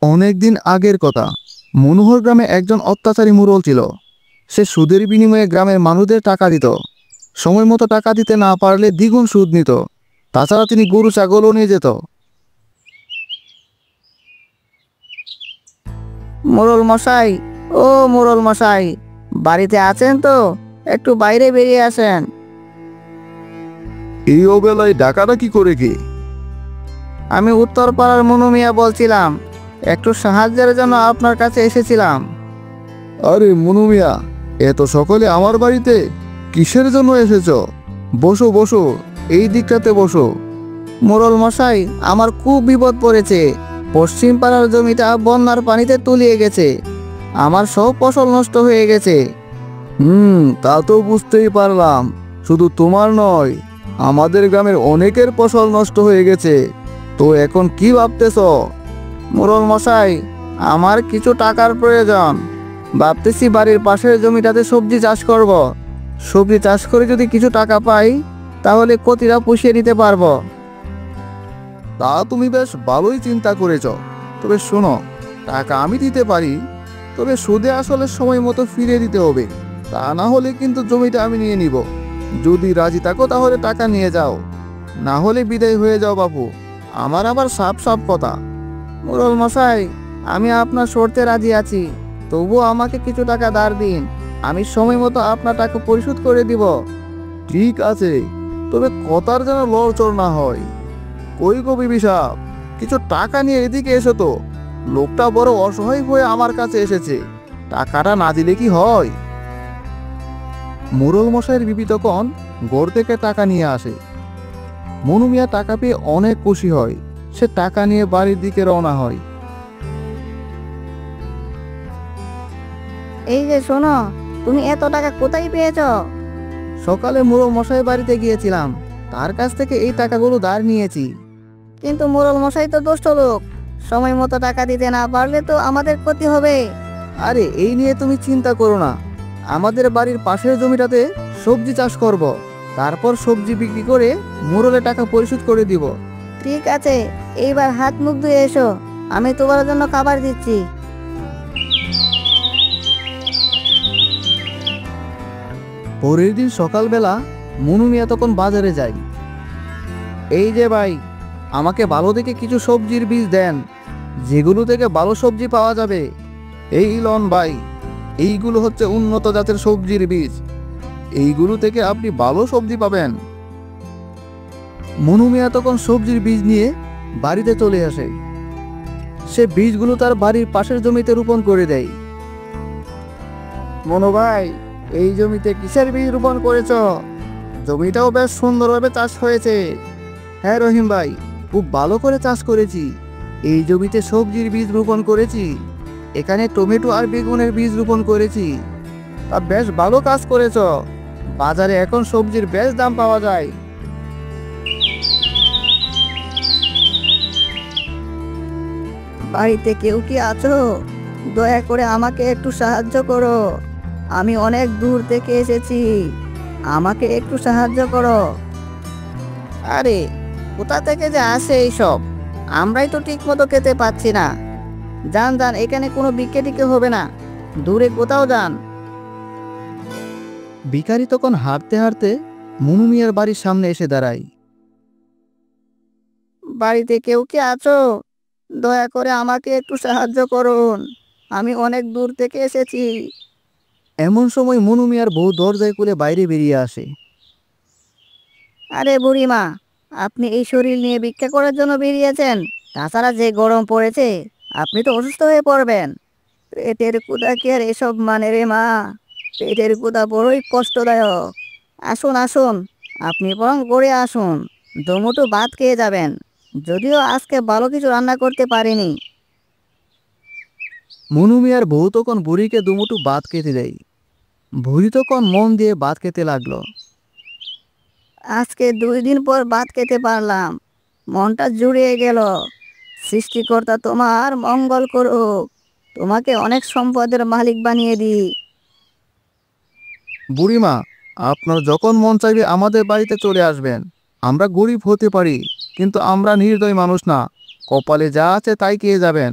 অনেকদিন আগের কথা। মনোহর গ্রামে একজন অত্যাচারী মুরল ছিল। সে সুদের বিনিময়ে গ্রামের মানুষদের টাকা দিত। সময় মতো টাকা দিতে না পারলে দ্বিগুণ সুদ নিত। তাছাড়া তিনি গরু ছাগলও নিয়ে যেত। মোড়ল মশাই, ও মোড়ল মশাই, বাড়িতে আছেন তো? একটু বাইরে বেরিয়ে আসেন। এই অবেলায় ডাকাটা কি করে কি? আমি উত্তরপাড়ার মনু মিয়া বলছিলাম, একটু সাহায্যের জন্য আপনার কাছে এসেছিলাম। আরে মনু মিয়া, এত সকালে আমার বাড়িতে কিসের জন্য এসেছ? বসো বসো, এই দিকটাতে বসো। মোড়ল মশাই, আমার খুব বিপদ পড়েছে। পশ্চিম পাড়ার জমিটা বন্যার পানিতে তলিয়ে গেছে। আমার সব ফসল নষ্ট হয়ে গেছে। তা তো বুঝতেই পারলাম। শুধু তোমার নয়, আমাদের গ্রামের অনেকের ফসল নষ্ট হয়ে গেছে। তো এখন কি ভাবতেছ? মোড়ল মশাই, আমার কিছু টাকার প্রয়োজন। ভাবতেছি বাড়ির পাশের জমিটাতে সবজি চাষ করব। সবজি চাষ করে যদি কিছু টাকা পাই, তাহলে ক্ষতিটা পুষিয়ে দিতে পারবো। তা তুমি বেশ ভালোই চিন্তা করেছ। তবে শোনো, টাকা আমি দিতে পারি, তবে সুদে আসলে সময় মতো ফিরিয়ে দিতে হবে। তা না হলে কিন্তু জমিটা আমি নিয়ে নিব। যদি রাজি থাকো তাহলে টাকা নিয়ে যাও, না হলে বিদায় হয়ে যাও বাপু। আমার আবার সাপ সাপ কথা। মোড়ল মশাই, আমি আপনার শর্তে রাজি আছি, তবুও আমাকে কিছু টাকা ধার দিন। আমি সময় মতো আপনার টাকা পরিশোধ করে দিব। ঠিক আছে, তবে কথার যেন লড়চড় না হয়। কই গো বিবি সাহেব, কিছু টাকা নিয়ে এদিকে এসো তো। লোকটা বড় অসহায় হয়ে আমার কাছে এসেছে, টাকাটা না দিলে কি হয়? মোড়ল মশাইয়ের বিবি তখন ঘর থেকে টাকা নিয়ে আসে। মনু মিয়া টাকা পেয়ে অনেক খুশি হয়। সে টাকা নিয়ে বাড়ির দিকে রওনা হয়। এই যে শোনো, তুমি এত টাকা কোথায় পেয়েছো? সকালে মোড়ল মশাই বাড়িতে গিয়েছিলাম, তার কাছ থেকে এই টাকাগুলো ধার নিয়েছি। কিন্তু মোড়ল মশাই তো দুষ্ট লোক, সময় মতো টাকা দিতে না পারলে তো আমাদের ক্ষতি হবে। আরে এই নিয়ে তুমি চিন্তা করো না। আমাদের বাড়ির পাশের জমিটাতে সবজি চাষ করব, তারপর সবজি বিক্রি করে মোড়লে টাকা পরিশোধ করে দিব। ঠিক আছে, এইবার হাত মুখ ধুয়ে এসো, আমি তোমার জন্য খাবার দিচ্ছি। পরের দিন সকালবেলা মনু মিয়া তখন বাজারে যায়। এই যে ভাই, আমাকে ভালো দেখে কিছু সবজির বীজ দেন, যেগুলো থেকে ভালো সবজি পাওয়া যাবে। এই লন ভাই, এইগুলো হচ্ছে উন্নত জাতের সবজির বীজ। এইগুলো থেকে আপনি ভালো সবজি পাবেন। মনু মিয়া তখন সবজির বীজ নিয়ে বাড়িতে চলে আসে। সে বীজগুলো তার বাড়ির পাশের জমিতে রোপণ করে দেয়। মনু ভাই, এই জমিতে কিসের বীজ রোপণ করেছ? জমিটাও বেশ সুন্দরভাবে চাষ হয়েছে। হ্যাঁ রহিম ভাই, খুব ভালো করে চাষ করেছি। এই জমিতে সবজির বীজ রোপণ করেছি। এখানে টমেটো আর বেগুনের বীজ রোপণ করেছি। তা বেশ ভালো কাজ করেছ। বাজারে এখন সবজির বেশ দাম পাওয়া যায়। বাড়িতে কেউ কি আছো? দয়া করে আমাকে একটু সাহায্য করো। আমি অনেক দূর থেকে এসেছি, আমাকে একটু সাহায্য করো। আরে, কোথা থেকে যে আসে এইসব? আমরাই তো ঠিক মতো খেতে পাচ্ছি না। যান যান, এখানে কোনো বিক্রি টিকে হবে না, দূরে কোথাও যান। ভিখারি তখন হাঁটতে হাঁটতে মনু মিয়ার বাড়ির সামনে এসে দাঁড়ায়। বাড়িতে কেউ কি আছো? দয়া করে আমাকে একটু সাহায্য করুন, আমি অনেক দূর থেকে এসেছি। এমন সময় মনু মিয়ার বউ দরজায় খুলে বাইরে বেরিয়ে আসে। আরে বুড়িমা, আপনি এই শরীর নিয়ে ভিক্ষা করার জন্য বেরিয়েছেন? তাছাড়া যে গরম পড়েছে, আপনি তো অসুস্থ হয়ে পড়বেন। পেটের ক্ষুধা কি আর এসব মানে রে মা? পেটের ক্ষুধা বড়ই কষ্টদায়ক। আসুন আসুন, আপনি বরং গড়ে আসুন, দুমুঠো ভাত খেয়ে যাবেন। যদিও আজকে ভালো কিছু রান্না করতে পারিনি। মনু মিয়ার বউ তখন বুড়িকে দুমুঠো ভাত খেতে দেয়। বুড়ি তখন মন দিয়ে ভাত খেতে লাগলো। আজকে 2 দিন পর ভাত খেতে পারলাম, মনটা জুড়িয়ে গেল। সৃষ্টিকর্তা তোমার মঙ্গল করুক, তোমাকে অনেক সম্পদের মালিক বানিয়ে দিই। বুড়িমা, আপনার যখন মন চাইবে আমাদের বাড়িতে চলে আসবেন। আমরা গরিব হতে পারি, কিন্তু আমরা নির্দয় মানুষ না। কপালে যা আছে তাই খেয়ে যাবেন।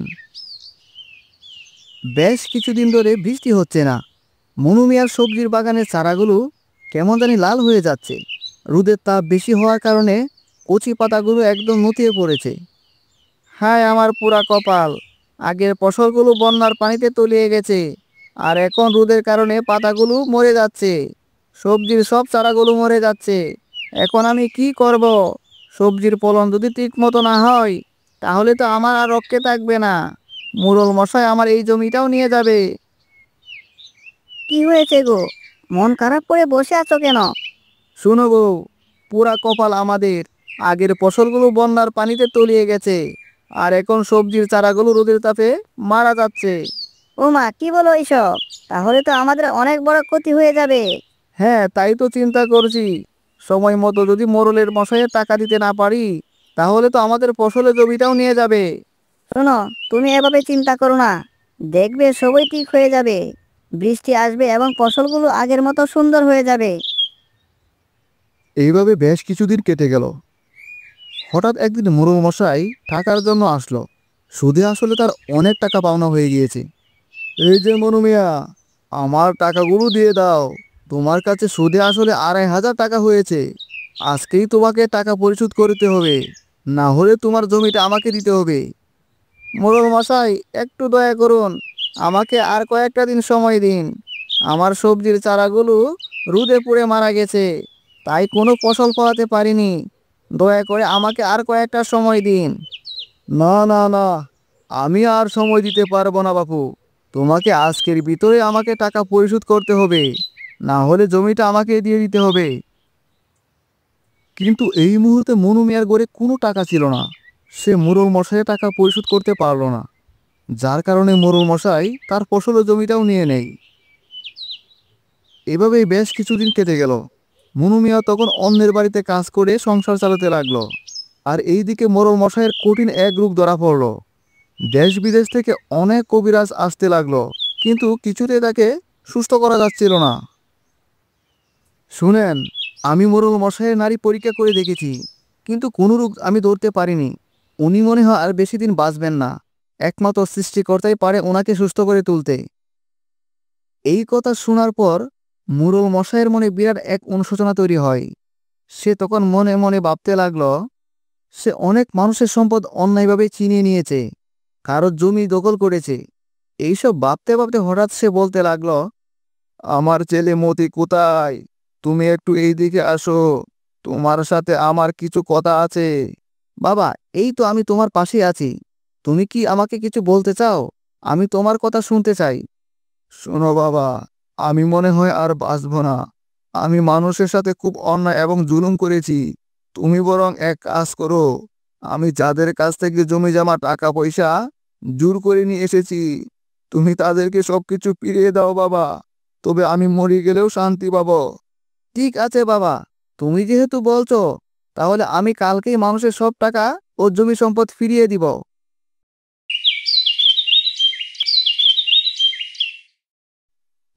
বেশ কিছুদিন ধরে বৃষ্টি হচ্ছে না। মনু মিয়ার সবজির বাগানের চারাগুলো কেমন জানি লাল হয়ে যাচ্ছে। রোদের তাপ বেশি হওয়ার কারণে কচি পাতাগুলো একদম নুতিয়ে পড়েছে। হায় আমার পুরা কপাল! আগের ফসলগুলো বন্যার পানিতে তলিয়ে গেছে, আর এখন রোদের কারণে পাতাগুলো মরে যাচ্ছে। সবজির সব চারাগুলো মরে যাচ্ছে। এখন আমি কি করব? সবজির ফলন যদি ঠিক মতো না হয়, তাহলে তো আমার আর রক্ষে থাকবে না। মোড়ল মশাই আমার এই জমিটাও নিয়ে যাবে। কি হয়েছে গো? মন খারাপ করে বসে আছো কেন? শুনো গো, পুরা কপাল আমাদের। আগের ফসলগুলো বন্যার পানিতে তলিয়ে গেছে, আর এখন সবজির চারাগুলো রোদের তাপে মারা যাচ্ছে। ও মা, কি বলো এইসব? তাহলে তো আমাদের অনেক বড় ক্ষতি হয়ে যাবে। হ্যাঁ, তাই তো চিন্তা করছি। সময় মতো যদি মোড়লের মশাইয়ের টাকা দিতে না পারি, তাহলে তো আমাদের ফসলের জমিটাও নিয়ে যাবে। শোনো, তুমি এভাবে চিন্তা করো না। দেখবে সবই ঠিক হয়ে যাবে। বৃষ্টি আসবে এবং ফসলগুলো আগের মতো সুন্দর হয়ে যাবে। এইভাবে বেশ কিছুদিন কেটে গেল। হঠাৎ একদিন মোড়ল মশাই টাকার জন্য আসলো। সুদে আসলে তার অনেক টাকা পাওনা হয়ে গিয়েছে। এই যে মনু মিয়া, আমার টাকাগুলো দিয়ে দাও। তোমার কাছে সুদে আসলে 2,500 টাকা হয়েছে। আজকেই তোমাকে টাকা পরিশোধ করতে হবে, না হলে তোমার জমিটা আমাকে দিতে হবে। মোড়ল মশাই, একটু দয়া করুন, আমাকে আর কয়েকটা দিন সময় দিন। আমার সবজির চারাগুলো রোদে পুড়ে মারা গেছে, তাই কোনো ফসল ফলাতে পারিনি। দয়া করে আমাকে আর কয়েকটা সময় দিন। না না না, আমি আর সময় দিতে পারবো না বাপু। তোমাকে আজকের ভিতরে আমাকে টাকা পরিশোধ করতে হবে, না হলে জমিটা আমাকে দিয়ে দিতে হবে। কিন্তু এই মুহূর্তে মনু মিয়ার ঘরে কোনো টাকা ছিল না। সে মোড়ল মশাইয়ের টাকা পরিশোধ করতে পারলো না, যার কারণে মোড়ল মশাই তার ফসলের জমিটাও নিয়ে নেয়। এভাবেই বেশ কিছুদিন কেটে গেল। মনু মিয়া তখন অন্যের বাড়িতে কাজ করে সংসার চালাতে লাগলো। আর এইদিকে মোড়ল মশাইয়ের কঠিন এক রোগ ধরা পড়লো। দেশ বিদেশ থেকে অনেক কবিরাজ আসতে লাগলো, কিন্তু কিছুতেই তাকে সুস্থ করা যাচ্ছিল না। শুনেন, আমি মোড়ল মশাইয়ের নাড়ি পরীক্ষা করে দেখেছি, কিন্তু কোনো রোগ আমি ধরতে পারিনি। উনি মনে হয় আর বেশি দিন বাঁচবেন না। একমাত্র সৃষ্টিকর্তাই পারে ওনাকে সুস্থ করে তুলতে। এই কথা শোনার পর মোড়ল মশাইয়ের মনে বিরাট এক অনুশোচনা তৈরি হয়। সে তখন মনে মনে ভাবতে লাগলো, সে অনেক মানুষের সম্পদ অন্যায়ভাবে ছিনিয়ে নিয়েছে, কারো জমি দখল করেছে। এইসব ভাবতে ভাবতে হঠাৎ সে বলতে লাগলো, আমার ছেলে মতি কোথায়? তুমি একটু এইদিকে আসো, তোমার সাথে আমার কিছু কথা আছে। বাবা, এই তো আমি তোমার পাশে আছি। তুমি কি আমাকে কিছু বলতে চাও? আমি তোমার কথা শুনতে চাই। শোনো বাবা, আমি মনে হয় আর বাঁচব না। আমি মানুষের সাথে খুব অন্যায় এবং জুলুম করেছি। তুমি বরং এক কাজ করো, আমি যাদের কাছ থেকে জমি জমা টাকা পয়সা জোর করে নিয়ে এসেছি, তুমি তাদেরকে সবকিছু ফিরিয়ে দাও বাবা। তবে আমি মরে গেলেও শান্তি পাবো। ঠিক আছে বাবা, তুমি যেহেতু বলছো, তাহলে আমি কালকেই মানুষের সব টাকা ও জমি সম্পদ ফিরিয়ে দিব।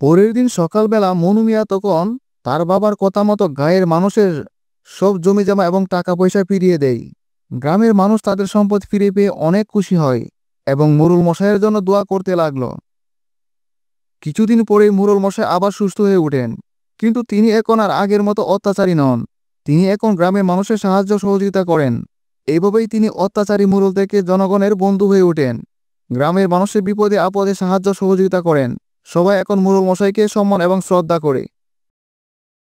পরের দিন সকালবেলা মনু মিয়া তখন তার বাবার কথা মতো গাঁয়ের মানুষের সব জমি জমা এবং টাকা পয়সা ফিরিয়ে দেয়। গ্রামের মানুষ তাদের সম্পদ ফিরে পেয়ে অনেক খুশি হয় এবং মোড়ল মশাইয়ের জন্য দোয়া করতে লাগলো। কিছুদিন পরেই মোড়ল মশাই আবার সুস্থ হয়ে ওঠেন, কিন্তু তিনি এখন আর আগের মতো অত্যাচারী নন। তিনি এখন গ্রামের মানুষের সাহায্য সহযোগিতা করেন। এইভাবেই তিনি অত্যাচারী মোড়ল থেকে জনগণের বন্ধু হয়ে ওঠেন। গ্রামের মানুষের বিপদে আপদে সাহায্য সহযোগিতা করেন। সবাই এখন মোড়ল মশাইকে সম্মান এবং শ্রদ্ধা করে।